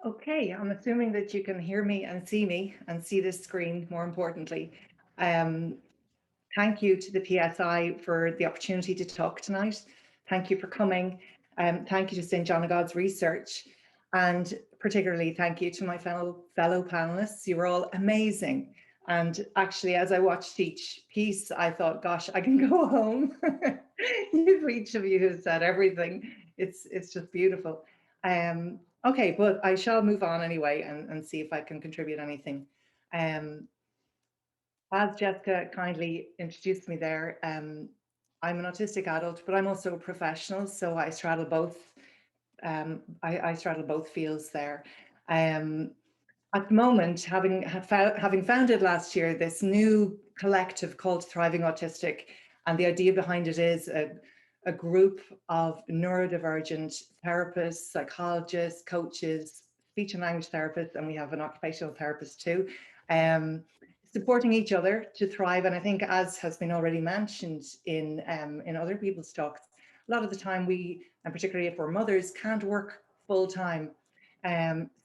Okay, I'm assuming that you can hear me and see this screen, more importantly. Um, Thank you to the PSI for the opportunity to talk tonight. Thank you for coming. Thank you to St. John of God's Research. And particularly thank you to my fellow panelists. You were all amazing. And actually, as I watched each piece, I thought, gosh, I can go home. Each of you has said everything. It's just beautiful. Okay, but I shall move on anyway and see if I can contribute anything. As Jessica kindly introduced me there, I'm an autistic adult, but I'm also a professional, so I straddle both. I straddle both fields there. At the moment, having founded last year this new collective called Thriving Autistic, and the idea behind it is a group of neurodivergent therapists, psychologists, coaches, speech and language therapists, and we have an occupational therapist too, supporting each other to thrive. And I think, as has been already mentioned in other people's talks, a lot of the time we, and particularly if we're mothers, can't work full time.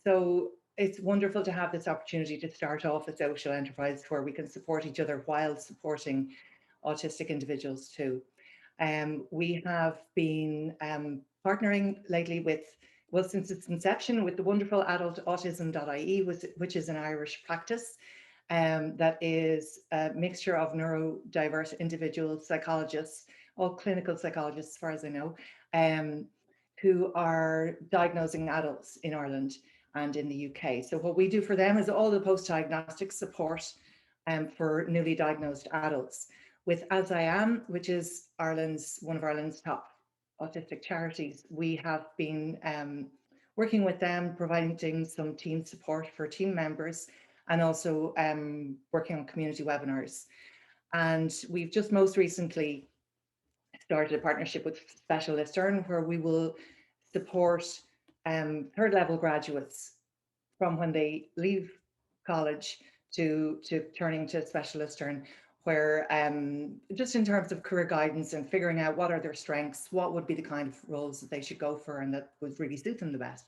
So it's wonderful to have this opportunity to start off a social enterprise where we can support each other while supporting autistic individuals too. We have been partnering lately with, well, since its inception, with the wonderful Adult Autism.ie, which is an Irish practice that is a mixture of neurodiverse individuals, psychologists, all clinical psychologists, as far as I know, who are diagnosing adults in Ireland and in the UK. So what we do for them is all the post-diagnostic support for newly diagnosed adults. With 𝗧𝗿, which is one of Ireland's top autistic charities, we have been working with them, providing some team support for team members, and also working on community webinars. And we've just most recently started a partnership with Specialist Earn, where we will support third level graduates from when they leave college to turning to Specialist Earn, where just in terms of career guidance and figuring out what are their strengths, what would be the kind of roles that they should go for and that would really suit them the best.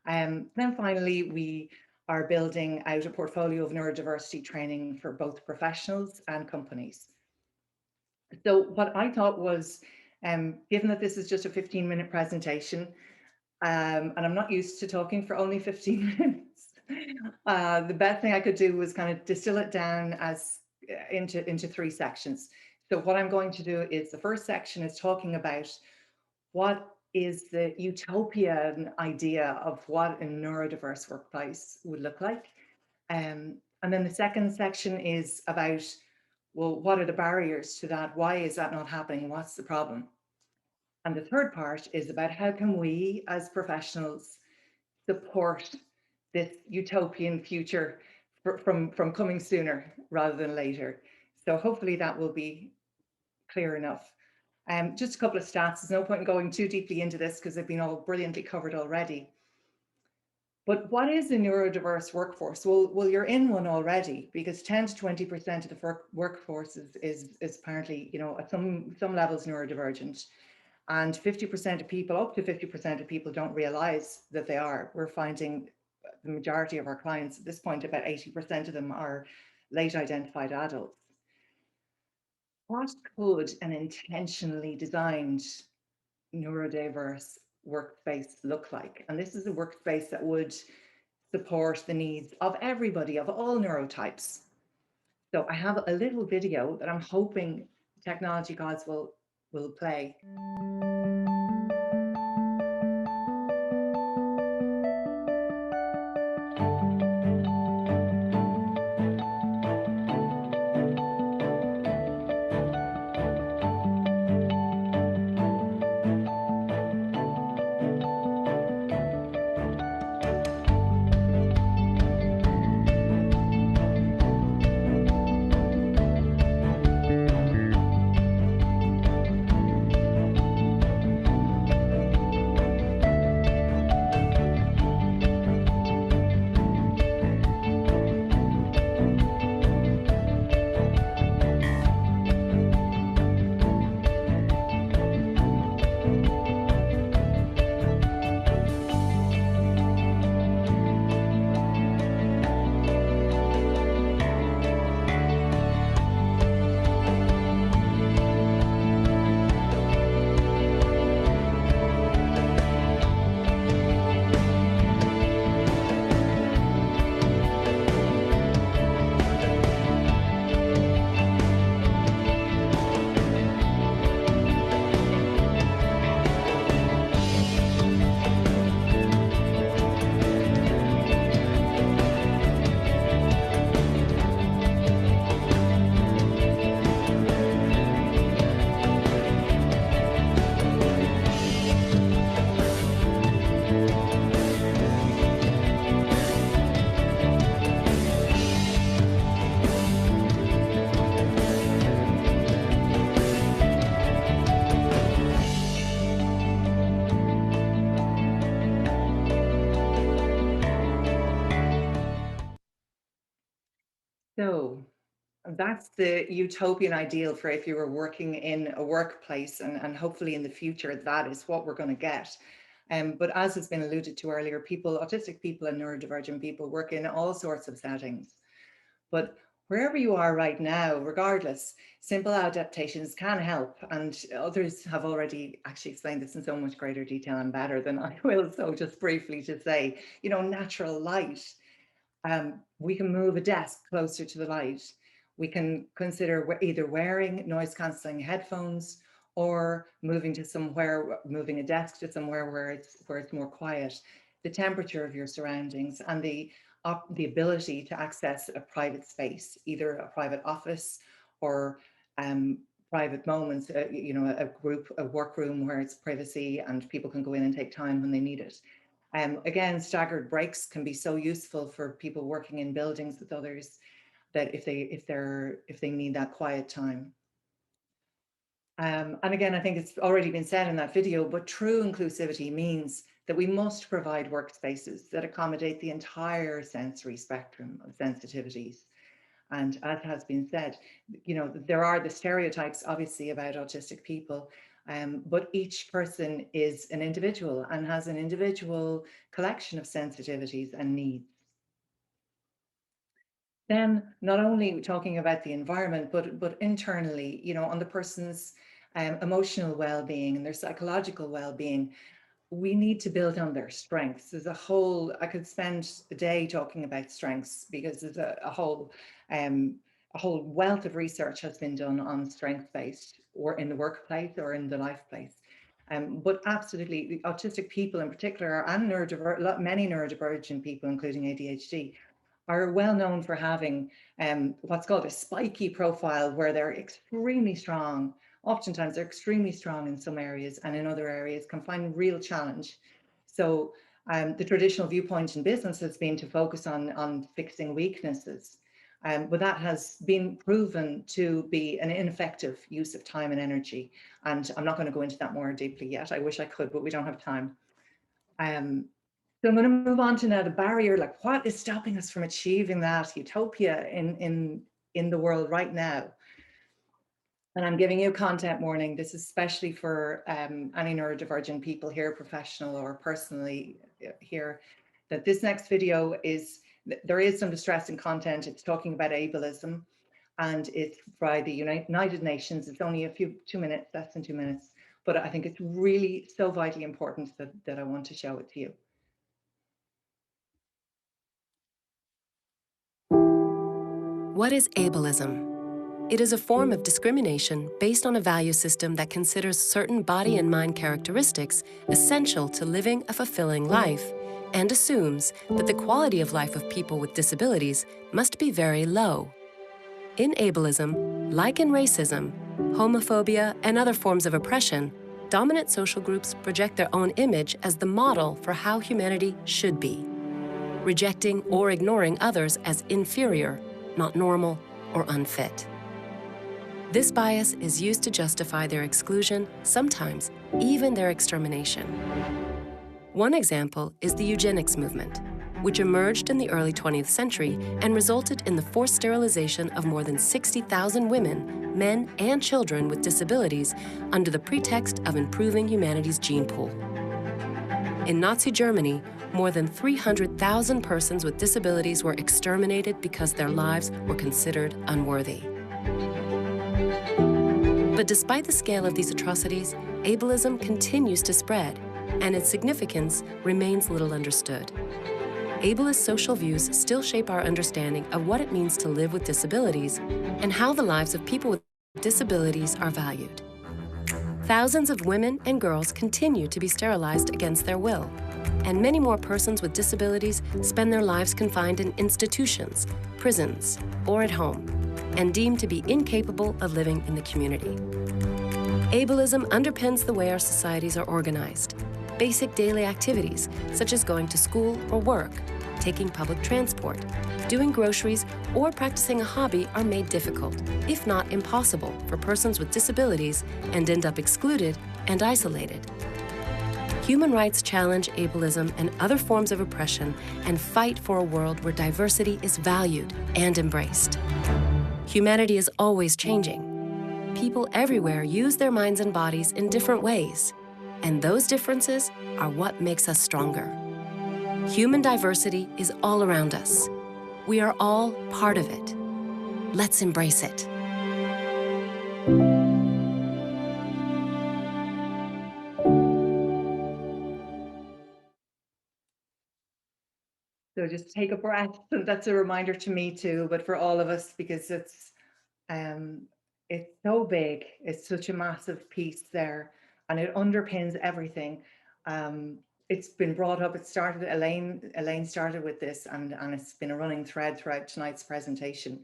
Then finally, we are building out a portfolio of neurodiversity training for both professionals and companies. So what I thought was, given that this is just a 15-minute presentation, and I'm not used to talking for only 15 minutes, the best thing I could do was kind of distill it down as into three sections. So what I'm going to do is, the first section is talking about what is the utopian idea of what a neurodiverse workplace would look like. And then the second section is about, well, what are the barriers to that? Why is that not happening? What's the problem? And the third part is about how can we as professionals support this utopian future from coming sooner rather than later. So hopefully that will be clear enough. Just a couple of stats. There's no point in going too deeply into this because they've been all brilliantly covered already. But what is a neurodiverse workforce? Well, you're in one already, because 10 to 20% of the workforce is apparently, at some levels neurodivergent. And 50% of people, up to 50% of people, don't realize that they are. We're finding the majority of our clients at this point, about 80% of them are late identified adults. What could an intentionally designed neurodiverse workspace look like? And this is a workspace that would support the needs of everybody, of all neurotypes. So I have a little video that I'm hoping technology gods will play. So that's the utopian ideal for if you were working in a workplace, and hopefully in the future that is what we're going to get. But as has been alluded to earlier, autistic people and neurodivergent people work in all sorts of settings. But wherever you are right now, regardless, simple adaptations can help. And others have already actually explained this in so much greater detail and better than I will. So just briefly to say, natural light. We can move a desk closer to the light. We can consider either wearing noise cancelling headphones or moving a desk to somewhere where it's more quiet. The temperature of your surroundings and the ability to access a private space, either a private office or private moments, a workroom where it's privacy and people can go in and take time when they need it. Again, staggered breaks can be so useful for people working in buildings with others, that if they need that quiet time. And again, I think it's already been said in that video, but true inclusivity means that we must provide workspaces that accommodate the entire sensory spectrum of sensitivities. And as has been said, there are the stereotypes obviously about autistic people, but each person is an individual and has an individual collection of sensitivities and needs. Then not only talking about the environment, but internally, on the person's emotional well-being and their psychological well-being, we need to build on their strengths. There's I could spend a day talking about strengths, because there's a whole wealth of research has been done on strength-based, or in the workplace or in the life place. But absolutely, the autistic people in particular, and many neurodivergent people, including ADHD, are well known for having what's called a spiky profile, where they're extremely strong. Oftentimes they're extremely strong in some areas, and in other areas can find real challenge. So the traditional viewpoint in business has been to focus on fixing weaknesses. But that has been proven to be an ineffective use of time and energy. And I'm not going to go into that more deeply yet. I wish I could, but we don't have time. So I'm going to move on to now the barrier, like what is stopping us from achieving that utopia in the world right now? And I'm giving you a content warning. This is especially for any neurodivergent people here, professional or personally here, that this next video there is some distressing content. It's talking about ableism, and it's by the United Nations. It's only 2 minutes, less than 2 minutes, but I think it's really so vitally important that I want to show it to you. What is ableism? It is a form of discrimination based on a value system that considers certain body and mind characteristics essential to living a fulfilling life, and assumes that the quality of life of people with disabilities must be very low. In ableism, like in racism, homophobia, and other forms of oppression, dominant social groups project their own image as the model for how humanity should be, rejecting or ignoring others as inferior, not normal, or unfit. This bias is used to justify their exclusion, sometimes even their extermination. One example is the eugenics movement, which emerged in the early 20th century and resulted in the forced sterilization of more than 60,000 women, men, and children with disabilities under the pretext of improving humanity's gene pool. In Nazi Germany, more than 300,000 persons with disabilities were exterminated because their lives were considered unworthy. But despite the scale of these atrocities, ableism continues to spread, and its significance remains little understood. Ableist social views still shape our understanding of what it means to live with disabilities and how the lives of people with disabilities are valued. Thousands of women and girls continue to be sterilized against their will, and many more persons with disabilities spend their lives confined in institutions, prisons, or at home, and deemed to be incapable of living in the community. Ableism underpins the way our societies are organized. Basic daily activities, such as going to school or work, taking public transport, doing groceries, or practicing a hobby are made difficult, if not impossible, for persons with disabilities and end up excluded and isolated. human rights challenge ableism and other forms of oppression and fight for a world where diversity is valued and embraced. Humanity is always changing. People everywhere use their minds and bodies in different ways, and those differences are what makes us stronger. Human diversity is all around us. We are all part of it. Let's embrace it. So just take a breath. And that's a reminder to me too, but for all of us, because it's so big. It's such a massive piece there, and it underpins everything. It's been brought up. It started, Elaine started with this, and it's been a running thread throughout tonight's presentation.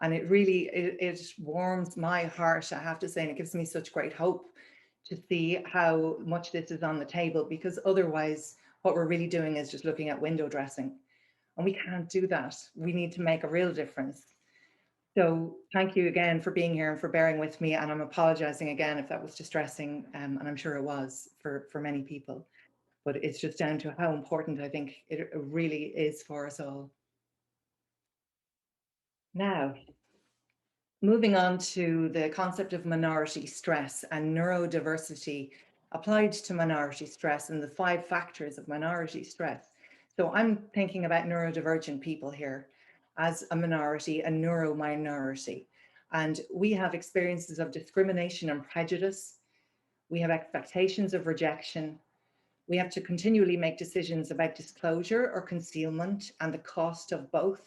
And it really, it warms my heart, I have to say, and it gives me such great hope to see how much this is on the table, because otherwise what we're really doing is just looking at window dressing. And we can't do that. We need to make a real difference. So thank you again for being here and for bearing with me. And I'm apologizing again if that was distressing, and I'm sure it was for many people. But it's just down to how important I think it really is for us all. Now, moving on to the concept of minority stress and neurodiversity applied to minority stress and the 5 factors of minority stress. So I'm thinking about neurodivergent people here as a minority, a neurominority. And we have experiences of discrimination and prejudice. We have expectations of rejection. We have to continually make decisions about disclosure or concealment and the cost of both.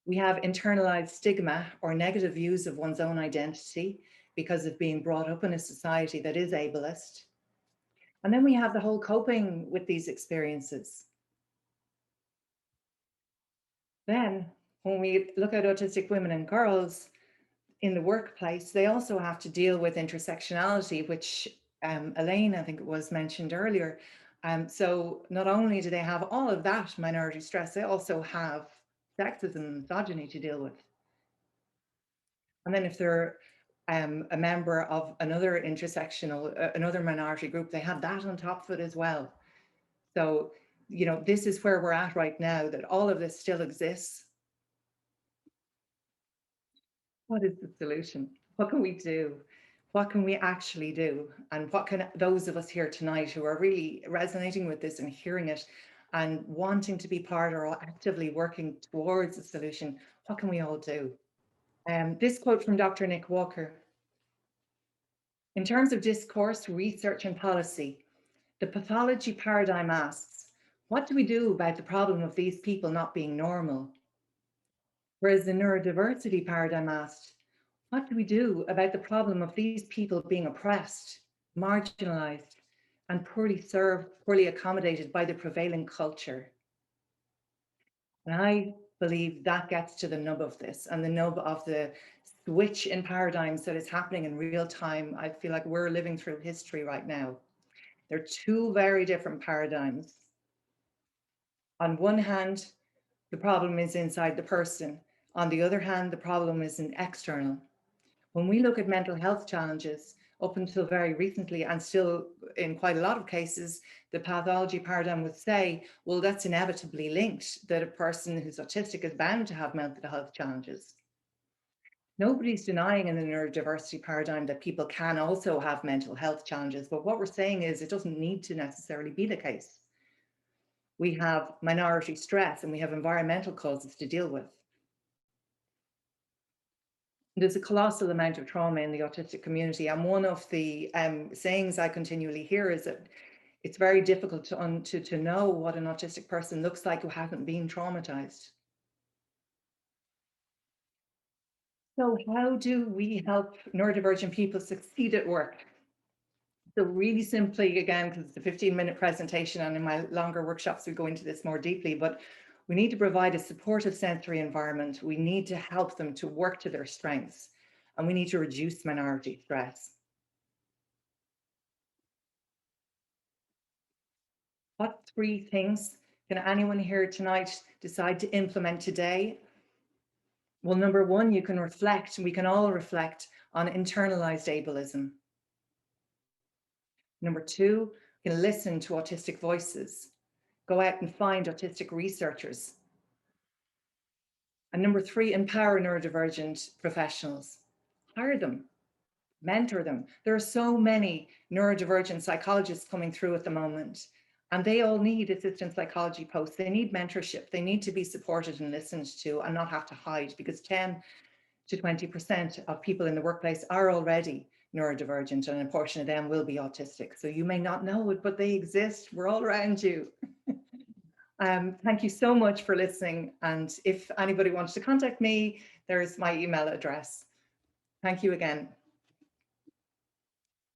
We have internalized stigma or negative views of one's own identity because of being brought up in a society that is ableist. And then we have the whole coping with these experiences. Then when we look at autistic women and girls in the workplace, they also have to deal with intersectionality, which Elaine, I think it was mentioned earlier. So not only do they have all of that minority stress, they also have sexism and misogyny to deal with. And then if they're a member of another intersectional, another minority group, they have that on top of it as well. So, you know, this is where we're at right now, that all of this still exists. What is the solution? What can we do? What can we actually do? And what can those of us here tonight who are really resonating with this and hearing it and wanting to be part or actively working towards a solution, what can we all do? This quote from Dr. 𝗖𝗓: "In terms of discourse, research and policy, the pathology paradigm asks, what do we do about the problem of these people not being normal? Whereas the neurodiversity paradigm asked, what do we do about the problem of these people being oppressed, marginalized, and poorly served, poorly accommodated by the prevailing culture?" And I believe that gets to the nub of this, and the nub of the switch in paradigms that is happening in real time. I feel like we're living through history right now. They're 2 very different paradigms. On one hand, the problem is inside the person. On the other hand, the problem is external. When we look at mental health challenges, up until very recently, and still in quite a lot of cases, the pathology paradigm would say, well, that's inevitably linked, that a person who's autistic is bound to have mental health challenges. Nobody's denying in the neurodiversity paradigm that people can also have mental health challenges, but what we're saying is it doesn't need to necessarily be the case. We have minority stress and we have environmental causes to deal with. There's a colossal amount of trauma in the autistic community, and one of the sayings I continually hear is that it's very difficult to know what an autistic person looks like who hasn't been traumatized. So how do we help neurodivergent people succeed at work? So really simply, again, because it's a 15-minute presentation, and in my longer workshops we go into this more deeply, but we need to provide a supportive sensory environment. We need to help them to work to their strengths, and we need to reduce minority stress. What 3 things can anyone here tonight decide to implement today? Well, number 1, you can reflect, and we can all reflect on internalized ableism. Number 2, You can listen to autistic voices. Go out and find autistic researchers. And number 3, empower neurodivergent professionals. Hire them, mentor them. There are so many neurodivergent psychologists coming through at the moment, and they all need assistant psychology posts. They need mentorship. They need to be supported and listened to and not have to hide, because 10 to 20% of people in the workplace are already neurodivergent, and a portion of them will be autistic. So you may not know it, but they exist. We're all around you. Thank you so much for listening. And if anybody wants to contact me, there's my email address. Thank you again.